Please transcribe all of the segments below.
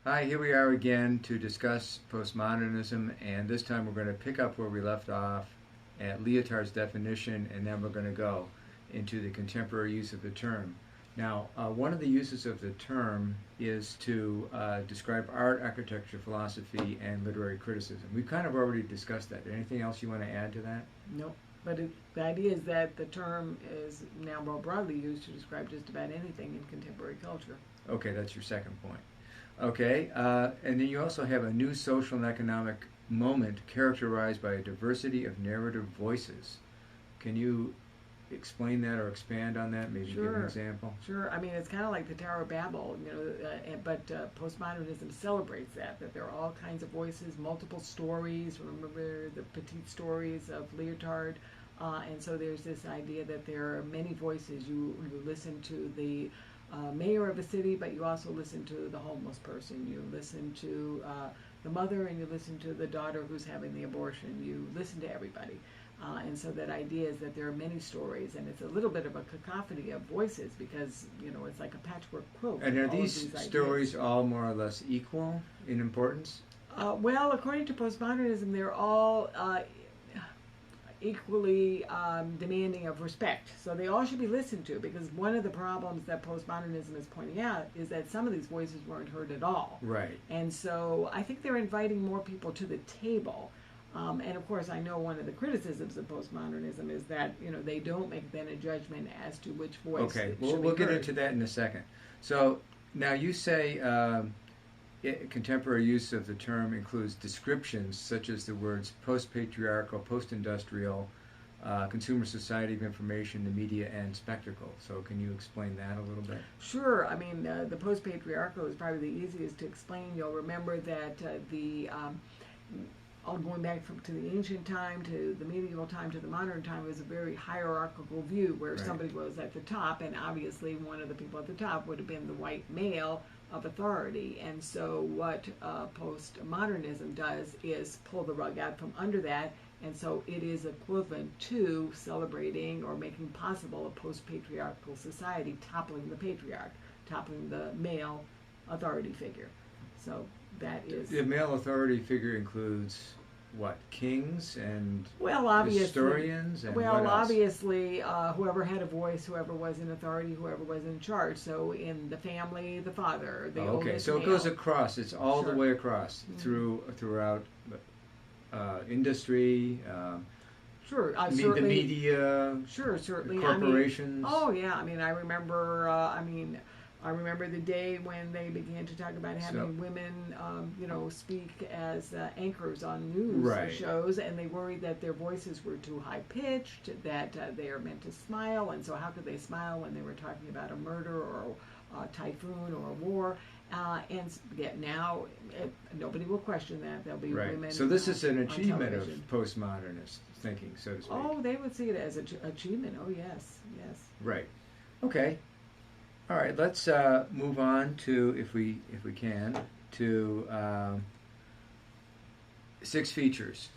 Hi, here we are again to discuss postmodernism, and this time we're going to pick up where we left off at Lyotard's definition, and then we're going to go into the contemporary use of the term. Now, one of the uses of the term is to describe art, architecture, philosophy, and literary criticism. We've kind of already discussed that. Anything else you want to add to that? Nope. But the idea is that the term is now more broadly used to describe just about anything in contemporary culture. Okay, that's your second point. Okay, and then you also have a new social and economic moment characterized by a diversity of narrative voices. Can you explain that or expand on that? Maybe give an example. Sure. I mean, it's kind of like the Tower of Babel, but postmodernism celebrates that there are all kinds of voices, multiple stories. Remember the petite stories of Lyotard? And so there's this idea that there are many voices. You listen to the mayor of a city, but you also listen to the homeless person. You listen to the mother, and you listen to the daughter who's having the abortion. You listen to everybody. And so that idea is that there are many stories, and it's a little bit of a cacophony of voices because, it's like a patchwork quilt. And are these stories all more or less equal in importance? Well, according to postmodernism, they're all equally demanding of respect. So they all should be listened to, because one of the problems that postmodernism is pointing out is that some of these voices weren't heard at all. Right. And so I think they're inviting more people to the table. And of course, I know one of the criticisms of postmodernism is that they don't make then a judgment as to which voice. Okay, we'll get into that in a second. So now you say contemporary use of the term includes descriptions such as the words post-patriarchal, post-industrial, consumer society of information, the media, and spectacle. So can you explain that a little bit? Sure. I mean, the post-patriarchal is probably the easiest to explain. You'll remember that all going back to the ancient time, to the medieval time, to the modern time, was a very hierarchical view where somebody was at the top, and obviously one of the people at the top would have been the white male of authority. And so what postmodernism does is pull the rug out from under that, and so it is equivalent to celebrating or making possible a post-patriarchal society, toppling the patriarch, toppling the male authority figure. So that is... The male authority figure includes what? Kings and obviously, historians? And obviously, whoever had a voice, whoever was in authority, whoever was in charge. So in the family, the father, the oldest so male. it goes across. It's all the way across throughout industry, the media, certainly, corporations. I mean, I remember the day when they began to talk about having women, speak as anchors on news shows, and they worried that their voices were too high-pitched, that they are meant to smile, and so how could they smile when they were talking about a murder or a typhoon or a war? And yet now, nobody will question that. There'll be women. So this is an achievement of postmodernist thinking, so to speak. Oh, they would see it as an achievement. Oh, yes. Right. Okay. All right, let's move on to, if we can, to 6 features.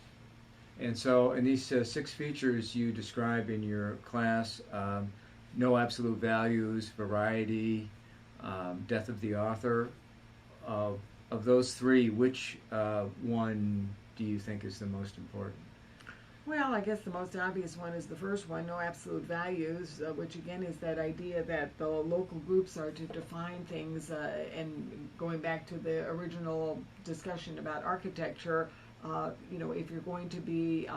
And so in these 6 features you describe in your class, no absolute values, variety, death of the author. Of those 3, which one do you think is the most important? Well, I guess the most obvious one is the first one, no absolute values, which again is that idea that the local groups are to define things, and going back to the original discussion about architecture, if you're going to be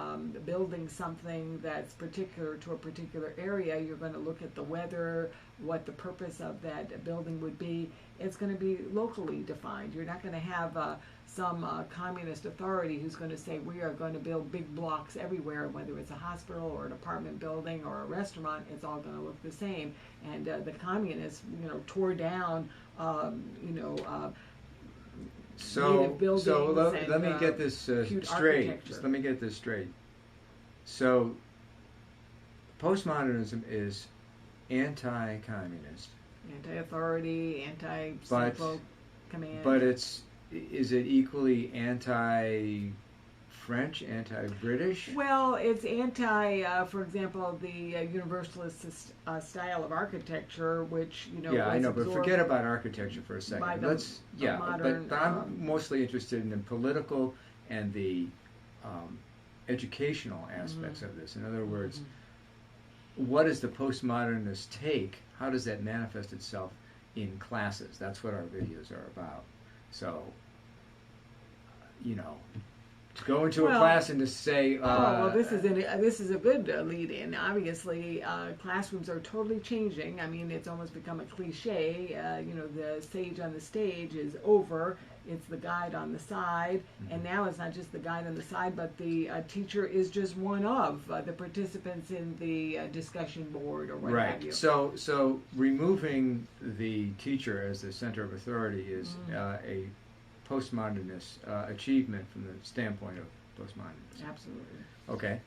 building something that's particular to a particular area, you're going to look at the weather, what the purpose of that building would be. It's going to be locally defined. You're not going to have some communist authority who's going to say we are going to build big blocks everywhere, whether it's a hospital or an apartment building or a restaurant, it's all going to look the same. And the communists, tore down, So let me get this straight. Just let me get this straight. So postmodernism is anti-communist, anti-authority, anti-central command. But is it equally anti-free anti-French, anti-British? Well, it's anti, for example, the universalist style of architecture, which Yeah, I was know, but absorbed forget about architecture for a by second. the Yeah, modern. but I'm mostly interested in the political and the educational aspects of this. In other words, what is the postmodernist take? How does that manifest itself in classes? That's what our videos are about. So, to go into a class and to say, this is a good lead-in. Obviously, classrooms are totally changing. I mean, it's almost become a cliche. The sage on the stage is over. It's the guide on the side, and now it's not just the guide on the side, but the teacher is just one of the participants in the discussion board or what have you. So removing the teacher as the center of authority is a postmodernist achievement from the standpoint of postmodernism. Absolutely. Okay.